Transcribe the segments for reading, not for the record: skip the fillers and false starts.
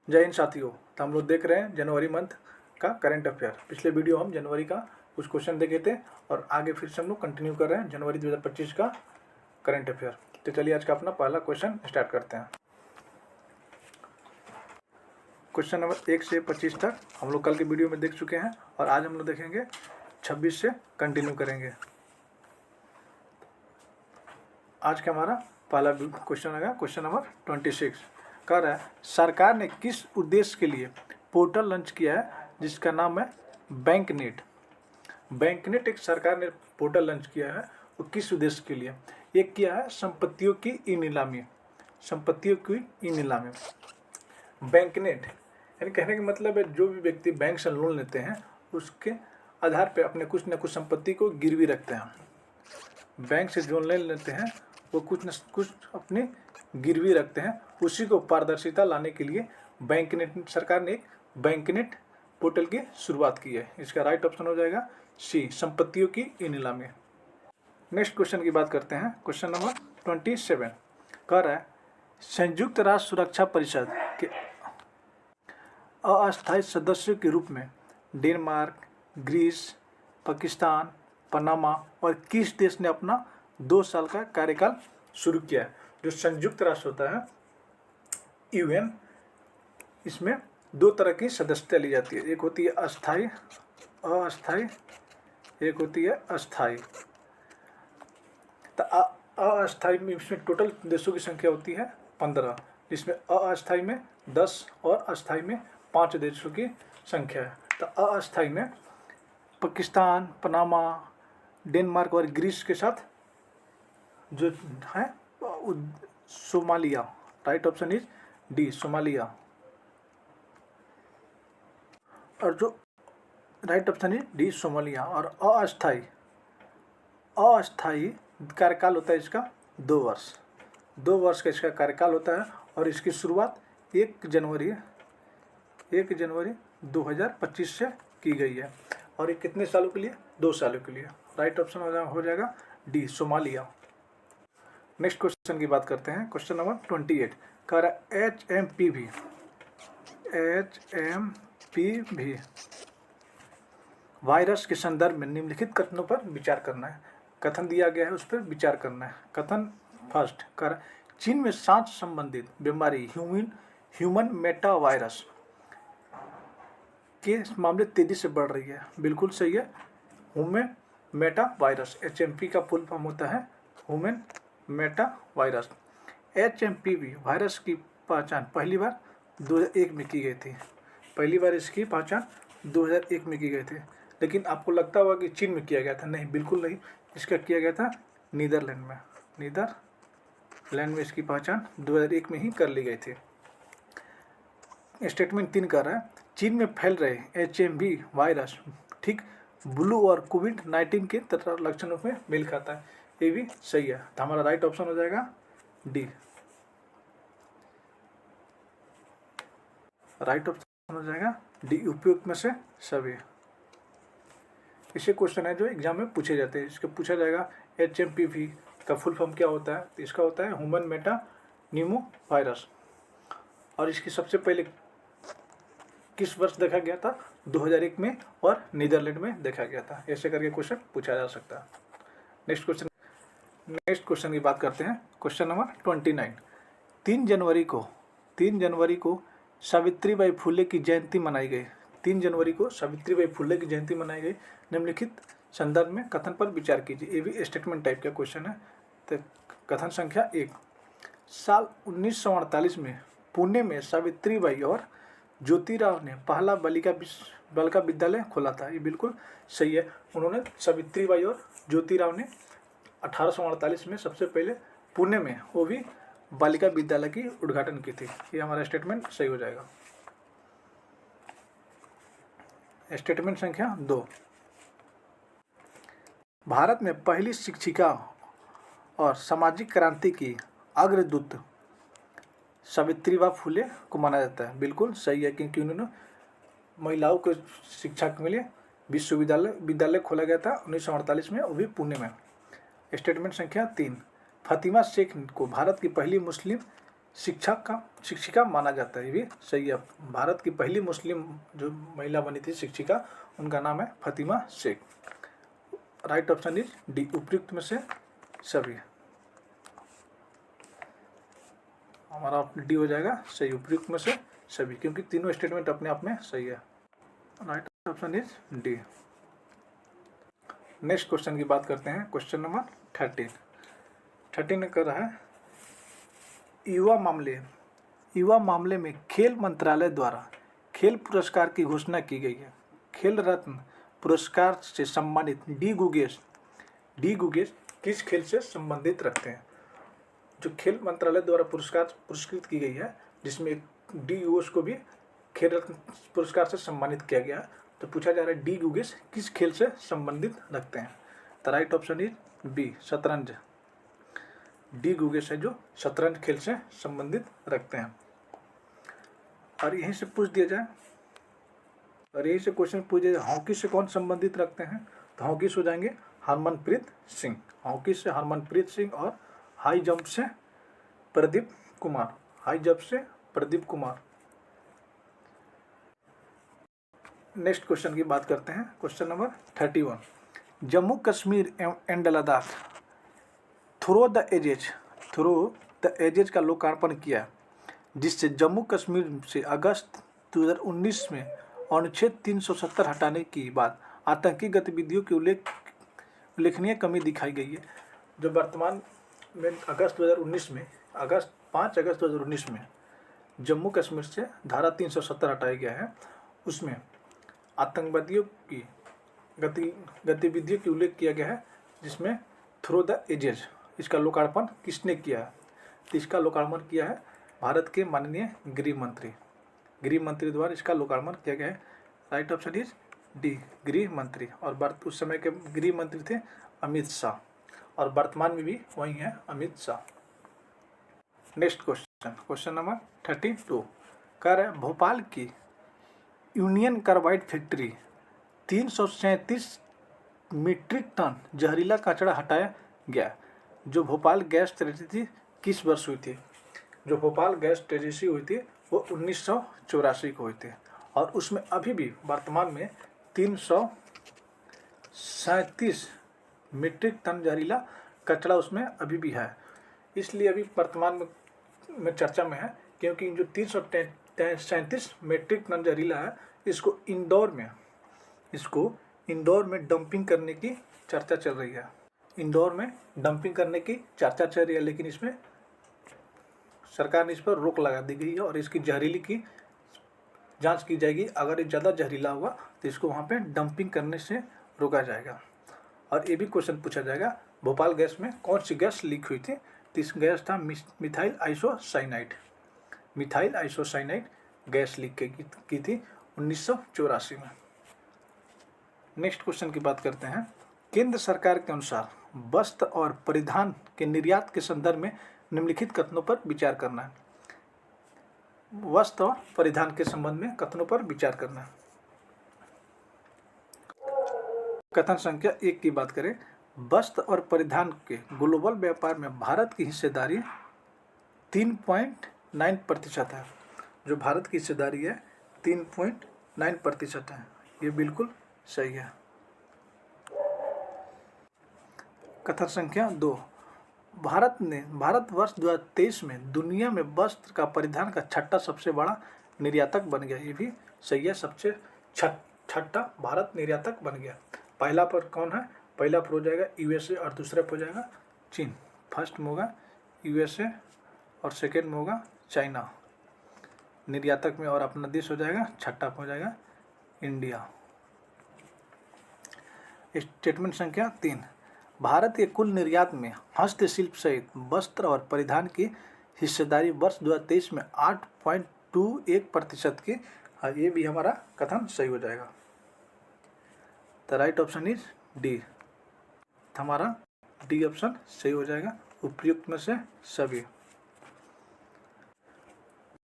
जय हिंद साथियों। तो हम लोग देख रहे हैं जनवरी मंथ का करंट अफेयर। पिछले वीडियो हम जनवरी का कुछ क्वेश्चन देखे थे और आगे फिर से हम लोग कंटिन्यू कर रहे हैं जनवरी 2025 का करंट अफेयर। तो चलिए आज का अपना पहला क्वेश्चन स्टार्ट करते हैं। क्वेश्चन नंबर 1 से 25 तक हम लोग कल के वीडियो में देख चुके हैं और आज हम लोग देखेंगे 26 से कंटिन्यू करेंगे। आज का हमारा पहला क्वेश्चन आएगा क्वेश्चन नंबर 26। कह रहा है सरकार ने किस उद्देश्य के लिए पोर्टल लॉन्च किया है जिसका नाम है बैंकनेट। बैंकनेट एक सरकार ने पोर्टल लॉन्च किया है, वो किस उद्देश्य के लिए? एक किया है संपत्तियों की ई नीलामी। संपत्तियों की ई नीलामी बैंकनेट यानी कहने का मतलब है जो भी व्यक्ति बैंक से लोन लेते हैं उसके आधार पर अपने कुछ न कुछ संपत्ति को गिरवी रखते हैं। बैंक से जो लोन लेते हैं वो कुछ न कुछ अपने गिरवी रखते हैं। उसी को पारदर्शिता लाने के लिए बैंकनेट सरकार ने एक बैंकनेट पोर्टल की शुरुआत की है। इसका राइट ऑप्शन हो जाएगा सी, संपत्तियों की ई नीलामी। नेक्स्ट क्वेश्चन की बात करते हैं। क्वेश्चन नंबर 27 कह रहा है संयुक्त राष्ट्र सुरक्षा परिषद के अस्थायी सदस्यों के रूप में डेनमार्क, ग्रीस, पाकिस्तान, पनामा और किस देश ने अपना 2 साल का कार्यकाल शुरू किया है? जो संयुक्त राष्ट्र होता है यूएन, इसमें 2 तरह की सदस्यता ली जाती है। एक होती है अस्थायी, अस्थायी, एक होती है अस्थायी। तो अस्थायी में इसमें टोटल देशों की संख्या होती है 15, जिसमें अस्थायी में 10 और अस्थायी में 5 देशों की संख्या है। तो अस्थायी में पाकिस्तान, पनामा, डेनमार्क और ग्रीस के साथ जो है Somalia. Right option is D, Somalia. और जो right option is D, Somalia. और अस्थायी, अस्थायी कार्यकाल होता है इसका 2 वर्ष। 2 वर्ष का इसका कार्यकाल होता है और इसकी शुरुआत 1 जनवरी 2025 से की गई है। और ये कितने सालों के लिए? 2 सालों के लिए। राइट ऑप्शन हो जाएगा डी, सोमालिया। नेक्स्ट क्वेश्चन की बात करते हैं। क्वेश्चन नंबर 28 कह रहा है HMPV वायरस के संदर्भ में निम्नलिखित कथनों पर विचार करना है। कथन दिया गया है, उस पर विचार करना है। कथन फर्स्ट कह रहा है चीन में सांस संबंधित बीमारी ह्यूमन मेटा वायरस के मामले तेजी से बढ़ रही है। बिल्कुल सही है। ह्यूमन मेटा वायरस HMP का फुल फॉर्म होता है human Meta virus. HMPV virus की पहचान पहली बार 2001 में की गई थी। पहली बार इसकी पहचान 2001 में की गई थी। लेकिन आपको लगता होगा कि चीन में किया गया था। नहीं, बिल्कुल नहीं। इसका किया गया था नीदरलैंड में। नीदरलैंड में इसकी पहचान 2001 में ही कर ली गई थी। स्टेटमेंट 3 कर रहा है चीन में फैल रहे HMV वायरस ठीक ब्लू और कोविड-19 के लक्षणों में मेल खाता है। ये भी सही है। तो हमारा राइट ऑप्शन हो जाएगा डी। राइट ऑप्शन हो जाएगा डी, उपयुक्त में से सभी। इसे क्वेश्चन है जो एग्जाम में पूछे जाते हैं। इसको पूछा जाएगा HMPV का फुल फॉर्म क्या होता है? तो इसका होता है ह्यूमन मेटा न्यूमो वायरस। और इसकी सबसे पहले किस वर्ष देखा गया था? 2001 में और नीदरलैंड में देखा गया था। ऐसे करके क्वेश्चन पूछा जा सकता है। नेक्स्ट क्वेश्चन की बात करते हैं। क्वेश्चन नंबर 29 3 जनवरी को सावित्रीबाई फुले की जयंती मनाई गई। 3 जनवरी को सावित्रीबाई फुले की जयंती मनाई गई। निम्नलिखित संदर्भ में कथन पर विचार कीजिए। ये भी स्टेटमेंट टाइप का क्वेश्चन है। तो कथन संख्या 1 साल 1948 में पुणे में सावित्रीबाई और ज्योतिराव ने पहला बालिका विद्यालय खोला था। ये बिल्कुल सही है। उन्होंने सावित्रीबाई और ज्योतिराव ने 1848 में सबसे पहले पुणे में वो भी बालिका विद्यालय की उद्घाटन की थी। ये हमारा स्टेटमेंट सही हो जाएगा। स्टेटमेंट संख्या 2 भारत में पहली शिक्षिका और सामाजिक क्रांति की अग्रदूत सावित्रीबाई फुले को माना जाता है। बिल्कुल सही है, क्योंकि उन्होंने महिलाओं को शिक्षा के लिए विद्यालय खोला गया था 1948 में, वो भी पुणे में। स्टेटमेंट संख्या 3 फातिमा शेख को भारत की पहली मुस्लिम शिक्षिका माना जाता है, ये भी सही है। भारत की पहली मुस्लिम जो महिला बनी थी शिक्षिका, उनका नाम है Fatima Sheikh. Right option is D, उपयुक्त में से सभी। हमारा डी हो जाएगा सही, उपयुक्त में से सभी, क्योंकि तीनों स्टेटमेंट अपने आप में सही है। Right option is D. Next question की बात करते हैं, क्वेश्चन नंबर 13 कर रहा है युवा मामले में खेल मंत्रालय द्वारा खेल पुरस्कार की घोषणा की गई है। खेल रत्न पुरस्कार से सम्मानित डी गुगेश किस खेल से संबंधित रखते हैं? जो खेल मंत्रालय द्वारा पुरस्कृत की गई है, जिसमें डी गुगेश को भी खेल रत्न पुरस्कार से सम्मानित किया गया है, तो पूछा जा रहा है डी गुगेश किस खेल से संबंधित रखते हैं? तो राइट ऑप्शन इज बी, शतरंज। डी गुगेश है जो शतरंज खेल से संबंधित रखते हैं। और यहीं से पूछ दिया जाए, और यहीं से क्वेश्चन पूछ दिया जाए हॉकी से कौन संबंधित रखते हैं, तो हॉकी से हो जाएंगे हरमनप्रीत सिंह। हॉकी से हरमनप्रीत सिंह, और हाई जंप से प्रदीप कुमार। नेक्स्ट क्वेश्चन की बात करते हैं, question number 31। Jammu Kashmir and Ladakh through the ages का लोकार्पण किया, जिससे जम्मू कश्मीर से अगस्त 2019 में अनुच्छेद 370 हटाने की बाद आतंकी गतिविधियों की उल्लेखनीय कमी दिखाई गई है। जो वर्तमान में 5 अगस्त 2019 में जम्मू कश्मीर से धारा 370 हटाया गया है, उसमें आतंकवादियों की गतिविधियों की उल्लेख किया गया है, जिसमें थ्रो द एजेज, इसका लोकार्पण किसने किया है? तो इसका लोकार्पण किया है भारत के माननीय गृह मंत्री द्वारा इसका लोकार्पण किया गया है। राइट ऑप्शन इज डी, गृह मंत्री। और उस समय के गृह मंत्री थे अमित शाह, और वर्तमान में भी वही है Amit Shah. Next question number 32 कह रहे भोपाल की Union Carbide factory 337 metric ton जहरीला कचरा हटाया गया। जो भोपाल गैस ट्रेजेडी किस वर्ष हुई थी? जो भोपाल गैस ट्रेजेडी हुई थी वो 1984 को हुई थी, और उसमें अभी भी वर्तमान में 337 मीट्रिक टन जहरीला कचरा उसमें अभी भी है। इसलिए अभी वर्तमान में चर्चा में है, क्योंकि जो 337 मीट्रिक टन जहरीला है, इसको इंदौर में डंपिंग करने की चर्चा चल रही है। लेकिन इसमें सरकार ने इस पर रोक लगा दी गई है, और इसकी जहरीली की जांच की जाएगी। अगर ये ज़्यादा जहरीला हुआ तो इसको वहाँ पे डंपिंग करने से रोका जाएगा। और ये भी क्वेश्चन पूछा जाएगा भोपाल गैस में कौन सी गैस लीक हुई थी? तो इस गैस था मिथाइल आइसोसाइनाइड गैस लीक की थी 1984 में। नेक्स्ट क्वेश्चन की बात करते हैं। केंद्र सरकार के अनुसार वस्त्र और परिधान के निर्यात के संदर्भ में निम्नलिखित कथनों पर विचार करना है। वस्त्र और परिधान के संबंध में कथनों पर विचार करना है। कथन संख्या 1 की बात करें, वस्त्र और परिधान के ग्लोबल व्यापार में भारत की हिस्सेदारी 3.9% है। जो भारत की हिस्सेदारी है 3.9% है। ये बिल्कुल सही है। कथन संख्या 2, भारतवर्ष 2023 में दुनिया में वस्त्र का परिधान का छठा सबसे बड़ा निर्यातक बन गया। ये भी सही है, सबसे छठा भारत निर्यातक बन गया। पहला पर कौन है? पहला पर हो जाएगा यूएसए, और दूसरा पर हो जाएगा चीन। फर्स्ट में होगा यूएसए और सेकेंड में होगा चाइना निर्यातक में, और अपना देश हो जाएगा छठा पर हो जाएगा इंडिया। स्टेटमेंट संख्या 3, भारत के कुल निर्यात में हस्तशिल्प सहित वस्त्र और परिधान की हिस्सेदारी वर्ष 2023 में 8.21% की। ये भी हमारा कथन सही हो जाएगा। तो राइट ऑप्शन इज डी, हमारा डी ऑप्शन सही हो जाएगा, उपयुक्त में से सभी।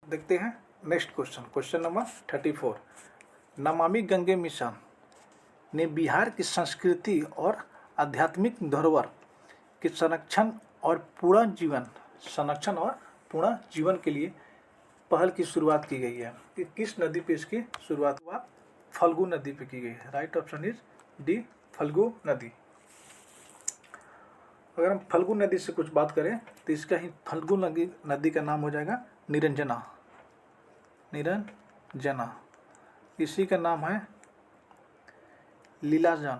देखते हैं next question number 34। Namami Gange mission ने बिहार की संस्कृति और आध्यात्मिक धरोहर के संरक्षण और पुनर्जीवन के लिए पहल की शुरुआत की गई है। कि किस नदी पे इसकी शुरुआत हुआ? फल्गु नदी पे की गई है। Right option is D, Falgu नदी। अगर हम फल्गु नदी से कुछ बात करें तो इसका ही फल्गु नदी का नाम हो जाएगा निरंजना। निरंजना। इसी का नाम है लीलाजन।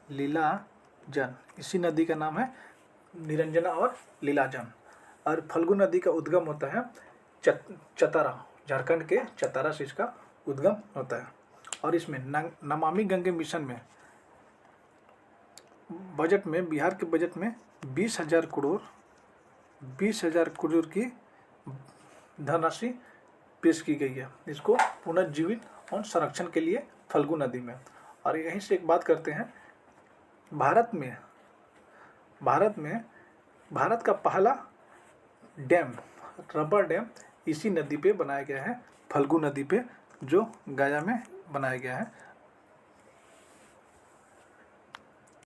लीलाजन, इसी नदी का नाम है निरंजना और लीलाजन। और फल्गु नदी का उद्गम होता है चतरा, झारखंड के चतरा से इसका उद्गम होता है। और इसमें नमामि गंगे मिशन में बजट में, बिहार के बजट में 20,000 करोड़ की धनराशि पेश की गई है इसको पुनर्जीवित और संरक्षण के लिए फल्गु नदी में। और यहीं से एक बात करते हैं, भारत का पहला डैम, रबर डैम इसी नदी पे बनाया गया है, फल्गु नदी पे, जो गया में बनाया गया है।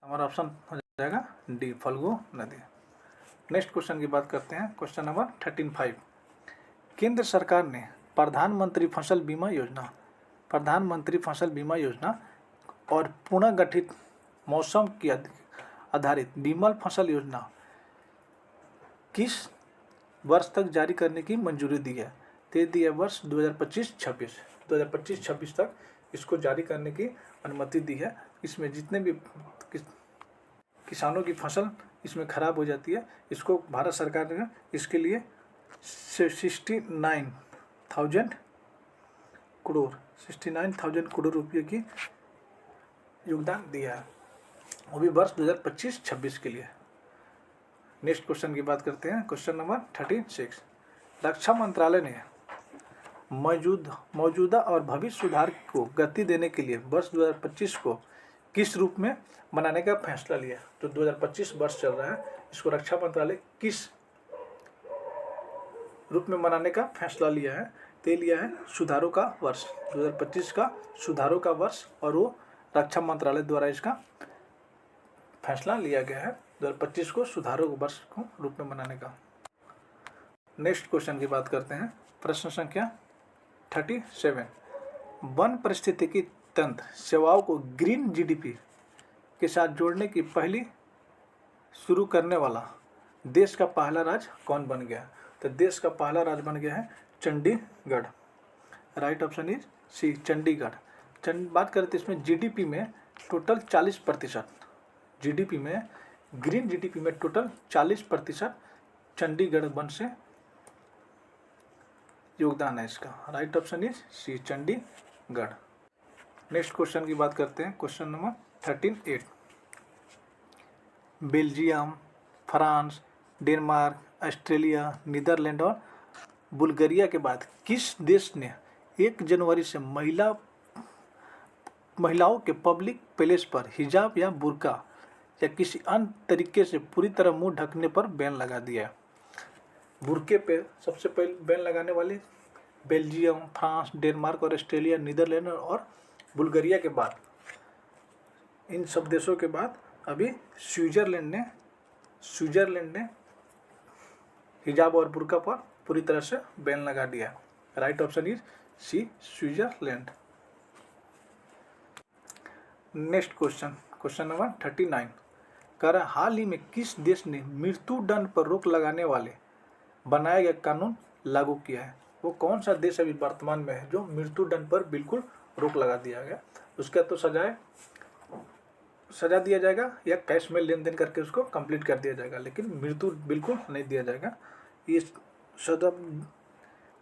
हमारा ऑप्शन हो जाएगा डी, फल्गु नदी। नेक्स्ट क्वेश्चन की बात करते हैं, क्वेश्चन नंबर 13.5। केंद्र सरकार ने प्रधानमंत्री फसल बीमा योजना और पुनर्गठित मौसम की आधारित बीमल फसल योजना किस वर्ष तक जारी करने की मंजूरी दी है? दे दी है वर्ष 2025-26 तक इसको जारी करने की अनुमति दी है। इसमें जितने भी किसानों की फसल इसमें खराब हो जाती है, इसको भारत सरकार ने इसके लिए 69,000 करोड़ रुपये की योगदान दिया है, वो भी वर्ष 2025-26 के लिए। नेक्स्ट क्वेश्चन की बात करते हैं, क्वेश्चन नंबर 36। रक्षा मंत्रालय ने मौजूदा और भविष्य सुधार को गति देने के लिए वर्ष 2025 को किस रूप में मनाने का फैसला लिया? तो 2025 वर्ष चल रहा है, इसको रक्षा मंत्रालय किस रूप में मनाने का फैसला लिया है? तो लिया है सुधारों का वर्ष, 2025 का सुधारों का वर्ष, और वो रक्षा मंत्रालय द्वारा इसका फैसला लिया गया है 2025 को सुधारों वर्ष को रूप में मनाने का। नेक्स्ट क्वेश्चन की बात करते हैं, प्रश्न संख्या 37। वन पारिस्थितिकी तंत्र सेवाओं को ग्रीन जीडीपी के साथ जोड़ने की पहली शुरू करने वाला देश का पहला राज्य कौन बन गया? तो देश का पहला राज्य बन गया है Chandigarh. Right option is C, Chandigarh. बात करते हैं इसमें जीडीपी में टोटल 40%, जीडीपी में ग्रीन जीडीपी में टोटल 40% चंडीगढ़ वन से योगदान है इसका। Right option is C, Chandigarh. Next question की बात करते हैं, question number 13.8। Belgium, France, Denmark, Australia, Netherland और बुल्गारिया के बाद किस देश ने 1 जनवरी से महिलाओं के पब्लिक प्लेस पर हिजाब या बुर्का या किसी अन्य तरीके से पूरी तरह मुंह ढकने पर बैन लगा दिया है? बुर्के पे सबसे पहले बैन लगाने वाले बेल्जियम, फ्रांस, डेनमार्क और ऑस्ट्रेलिया, नीदरलैंड और बुल्गारिया के बाद, इन सब देशों के बाद अभी स्विट्जरलैंड ने हिजाब और बुर्का पर पूरी तरह से बैन लगा दिया। Right option is C, Switzerland. Next question, question number 39। कह रहा हाल ही में किस देश ने मृत्यु दंड पर रोक लगाने वाले बनाए गए कानून लागू किया है? वो कौन सा देश अभी वर्तमान में है जो मृत्यु दंड पर बिल्कुल रोक लगा दिया गया? उसका तो सजा दिया जाएगा या कैश में लेन देन करके उसको कंप्लीट कर दिया जाएगा, लेकिन मृत्यु बिल्कुल नहीं दिया जाएगा। ये सदा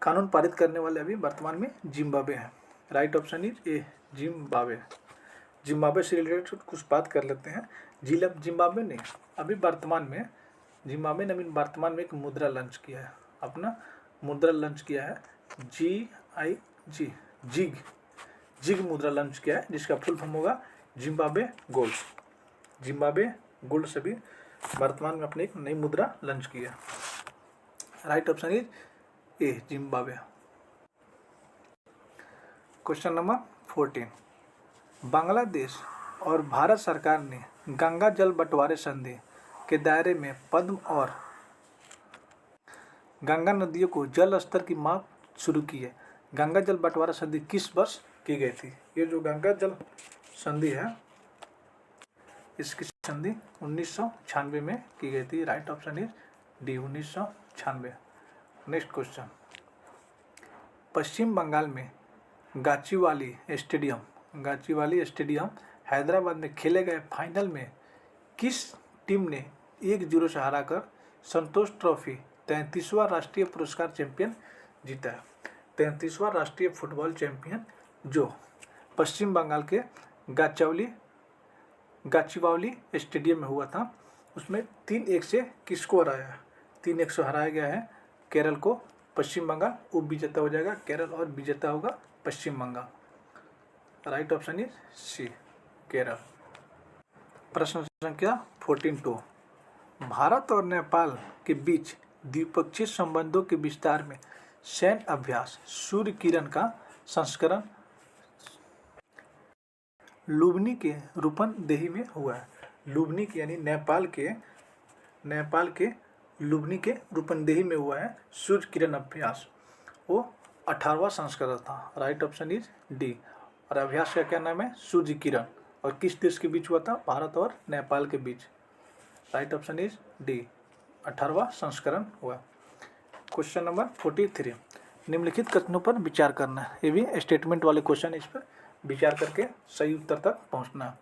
कानून पारित करने वाले अभी वर्तमान में जिम्बाब्वे हैं। Right option is a, Zimbabwe. Zimbabwe से रिलेटेड कुछ बात कर लेते हैं। जिम्बाब्वे ने अभी वर्तमान में एक मुद्रा लॉन्च किया है, अपना मुद्रा लॉन्च किया है जिग मुद्रा लॉन्च किया है, जिसका फुल फॉर्म होगा जिम्बाब्वे गोल्ड। जिम्बाब्वे गोल्ड से भी वर्तमान में अपने एक नई मुद्रा लॉन्च की है। Right option is a, Zimbabwe. Question number 14। Bangladesh और भारत सरकार ने गंगा जल बंटवारे संधि के दायरे में पद्म और गंगा नदियों को जल स्तर की माप शुरू की है। गंगा जल बंटवारा संधि किस वर्ष की गई थी? ये जो गंगा जल संधि है इसकी संधि 1996 में की गई थी। Right option is D, 1996। Next question, Paschim Bengal में गाचीवाली स्टेडियम हैदराबाद में खेले गए फाइनल में किस टीम ने 1-0 से हराकर संतोष ट्रॉफी 33वां राष्ट्रीय पुरस्कार चैंपियन जीता है? 33वां राष्ट्रीय फुटबॉल चैंपियन जो पश्चिम बंगाल के गाचीवाली स्टेडियम में हुआ था, उसमें 3-1 से किसको हराया है? 3-1 से हराया गया है केरल को। पश्चिम बंगाल उप विजेता हो जाएगा केरल और विजेता होगा Paschim Bengal. Right option is C, Kerala. प्रश्न संख्या 14-2, भारत और नेपाल के बीच द्विपक्षीय संबंधों के विस्तार में सैन्य अभ्यास सूर्य किरण का संस्करण लुम्बिनी के रूपन्देही में हुआ है। लुम्बिनी के यानी नेपाल के लुम्बिनी के रूपन्देही में हुआ है सूर्य किरण अभ्यास। वो 18वां संस्करण था। Right option is D. और अभ्यास का क्या नाम है? सूर्य किरण। और किस देश के बीच हुआ था? भारत और नेपाल के बीच। राइट ऑप्शन इज डी, 18वां संस्करण हुआ। क्वेश्चन नंबर 43, निम्नलिखित कथनों पर विचार करना है। ये भी स्टेटमेंट वाले क्वेश्चन, इस पर विचार करके सही उत्तर तक पहुंचना।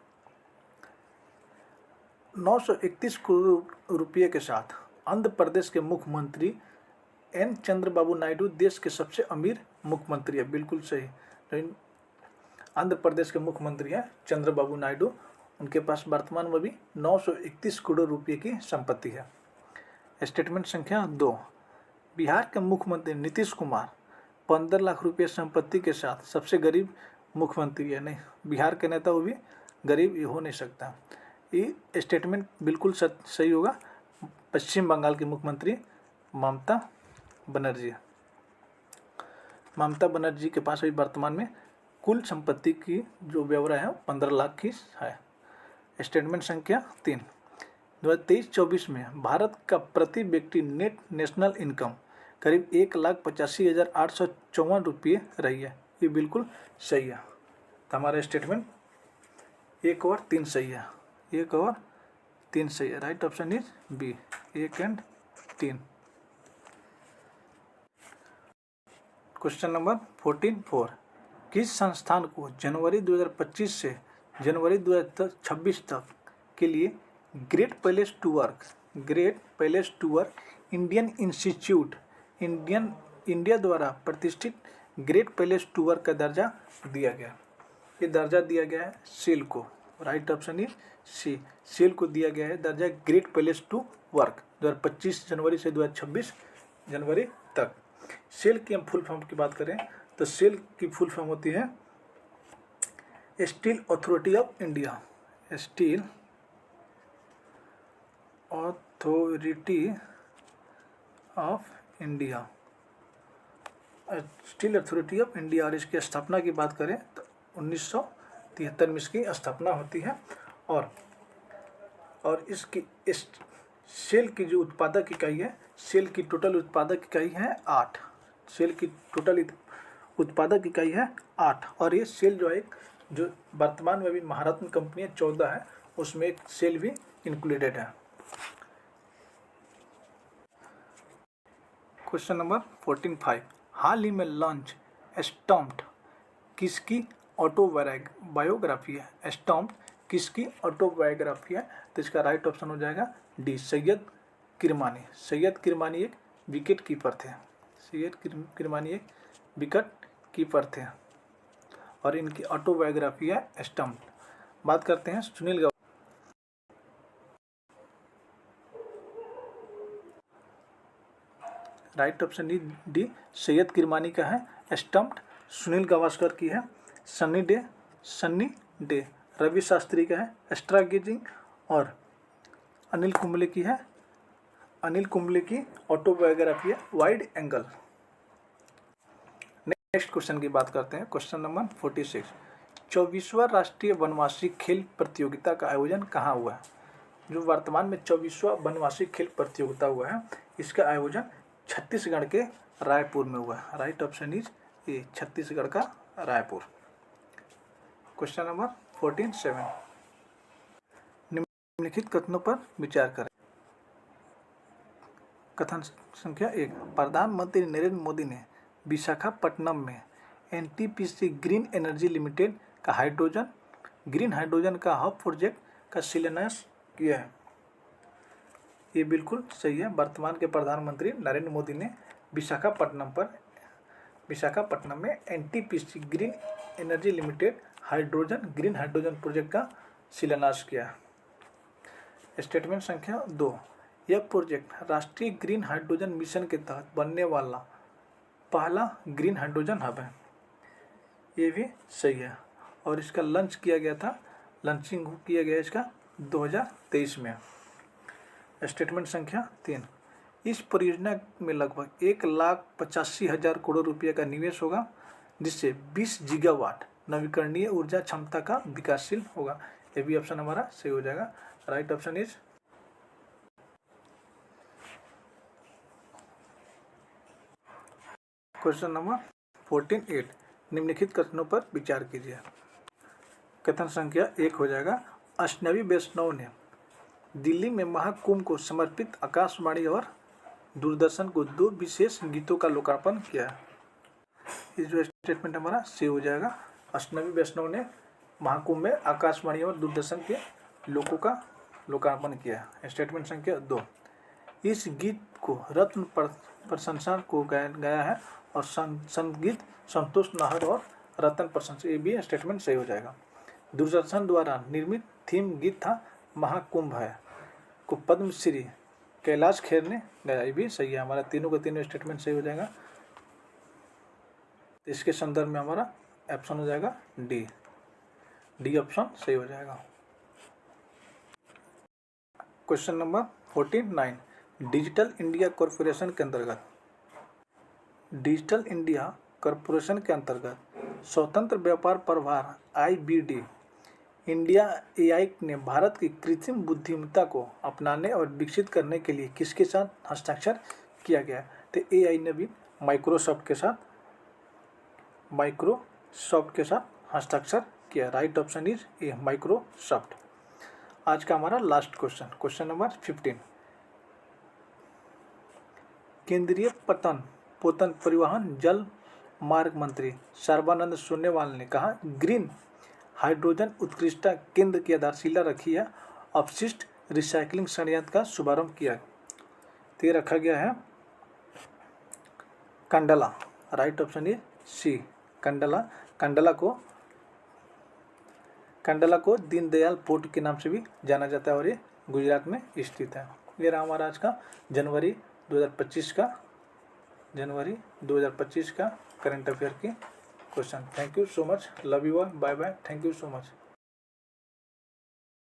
931 करोड़ रुपये के साथ आंध्र प्रदेश के मुख्यमंत्री एन चंद्रबाबू नायडू देश के सबसे अमीर मुख्यमंत्री है। बिल्कुल सही। आंध्र प्रदेश के मुख्यमंत्री हैं चंद्रबाबू नायडू। उनके पास वर्तमान में भी 931 करोड़ रुपये की संपत्ति है। स्टेटमेंट संख्या 2, बिहार के मुख्यमंत्री नीतीश कुमार 15 लाख रुपये संपत्ति के साथ सबसे गरीब मुख्यमंत्री है। नहीं, बिहार के नेता वो भी गरीब हो नहीं सकता। ये स्टेटमेंट बिल्कुल सही होगा। पश्चिम बंगाल की मुख्यमंत्री ममता बनर्जी के पास अभी वर्तमान में कुल संपत्ति की जो ब्यौरा है 15 लाख की है। स्टेटमेंट संख्या 3, 2023-24 में भारत का प्रति व्यक्ति नेट नेशनल इनकम करीब 1,85,854 रुपये रही है। ये बिल्कुल सही है। तो हमारा स्टेटमेंट 1 और 3 सही है। 1 और 3 सही है। राइट ऑप्शन इज बी, 1 और 3। क्वेश्चन नंबर 14-4, किस संस्थान को जनवरी 2025 से जनवरी 2026 तक के लिए great place to work India द्वारा प्रतिष्ठित ग्रेट प्लेस टू वर्क का दर्जा दिया गया? ये दर्जा दिया गया है सेल को। Right option is C, SAIL को दिया गया है दर्जा ग्रेट प्लेस टू वर्क 2025 जनवरी से 2026 जनवरी तक। सेल की हम फुल फॉर्म की बात करें तो सेल की फुल फॉर्म होती है steel authority of India. Steel authority of India, steel authority of India. और इसकी स्थापना की बात करें तो 1973 में इसकी स्थापना होती है। और इसकी सेल की जो उत्पादक इकाई है, सेल की टोटल उत्पादक इकाई है 8। सेल की टोटल उत्पादक इकाई है 8। और ये सेल जो है जो वर्तमान में भी महारत्न कंपनियां 14 है, उसमें एक सेल भी इंक्लूडेड है। क्वेश्चन नंबर 14-5, हाल ही में लॉन्च स्टम्प्ड किसकी ऑटोबायोग्राफी है? स्टम्प्ड किसकी ऑटोबायोग्राफी है? तो इसका राइट ऑप्शन हो जाएगा डी, सैयद किरमानी। सैयद किरमानी एक विकेट कीपर थे। सैयद किरमानी एक विकेट कीपर थे और इनकी ऑटोबायोग्राफी है स्टम्प्ड। बात करते हैं Sunil Gavaskar. Right option D, Syed Kirmani का है स्टम्प्ड। सुनील गावस्कर की है सन्नी डे। रवि शास्त्री का है स्टारगेजिंग। और अनिल कुंबले की ऑटोबायोग्राफी है वाइड एंगल। नेक्स्ट क्वेश्चन की बात करते हैं। क्वेश्चन नंबर 46, 24वां राष्ट्रीय वनवासी खेल प्रतियोगिता का आयोजन कहाँ हुआ है? जो वर्तमान में 24वां वनवासी खेल प्रतियोगिता हुआ है, इसका आयोजन छत्तीसगढ़ के रायपुर में हुआ है। Right option is a, Chhattisgarh का रायपुर। क्वेश्चन नंबर 14(7), निम्नलिखित कथनों पर विचार करें। कथन संख्या 1, प्रधानमंत्री नरेंद्र मोदी ने विशाखापट्टनम में एनटीपीसी ग्रीन एनर्जी लिमिटेड का ग्रीन हाइड्रोजन का हब प्रोजेक्ट का शिलान्यास किया है। ये बिल्कुल सही है। वर्तमान के प्रधानमंत्री नरेंद्र मोदी ने विशाखापट्टनम में NTPC green energy limited green hydrogen project का शिलान्यास किया। स्टेटमेंट संख्या 2, यह प्रोजेक्ट राष्ट्रीय ग्रीन हाइड्रोजन मिशन के तहत बनने वाला पहला ग्रीन हाइड्रोजन हब है। ये भी सही है और इसका लॉन्चिंग किया गया इसका 2023 में। स्टेटमेंट संख्या 3, इस परियोजना में लगभग 1,85,000 करोड़ रुपये का निवेश होगा, जिससे 20 गीगावाट नवीकरणीय ऊर्जा क्षमता का विकासशील होगा। ये भी ऑप्शन हमारा सही हो जाएगा। Right option is question number 14(8), निम्नलिखित कथनों पर विचार कीजिए। कथन संख्या 1 हो जाएगा, अश्विनी वैष्णव ने दिल्ली में महाकुंभ को समर्पित आकाशवाणी और दूरदर्शन को 2 विशेष गीतों का लोकार्पण किया। ये जो स्टेटमेंट हमारा सही हो जाएगा। अश्विनी वैष्णव ने महाकुंभ में आकाशवाणी और दूरदर्शन के लोगों का लोकार्पण किया। स्टेटमेंट संख्या 2, इस गीत को रत्न प्रशंसा को गाया है और संगीत संतोष नाहर और रतन प्रशंसा। ये भी स्टेटमेंट सही हो जाएगा। दूरदर्शन द्वारा निर्मित थीम गीत था महाकुंभ है को पद्मश्री कैलाश खेर ने गाया। ये भी सही है। हमारा तीनों का तीनों स्टेटमेंट सही हो जाएगा। इसके संदर्भ में हमारा ऑप्शन हो जाएगा डी ऑप्शन सही हो जाएगा। Question number 14(9), digital India corporation के अंतर्गत स्वतंत्र व्यापार प्रभार IBD इंडिया AI ने भारत की कृत्रिम बुद्धिमत्ता को अपनाने और विकसित करने के लिए किसके साथ हस्ताक्षर किया गया? तो AI ने भी माइक्रोसॉफ्ट के साथ हस्ताक्षर किया। Right option is a, Microsoft. आज का हमारा लास्ट क्वेश्चन नंबर 15, केंद्रीय पोतन परिवहन जल मार्ग मंत्री सर्बानंद सोनोवाल ने कहा, ग्रीन हाइड्रोजन उत्कृष्टता केंद्र की आधारशिला रखी है, अपशिष्ट रिसाइकलिंग संयंत्र का शुभारंभ किया। तो ये रखा गया है Kandla. Right option is C, Kandla को दीनदयाल पोर्ट के नाम से भी जाना जाता है और ये गुजरात में स्थित है। ये रहा हमारा आज का जनवरी 2025 का करंट अफेयर की question. Thank you so much, love you all, bye bye, thank you so much.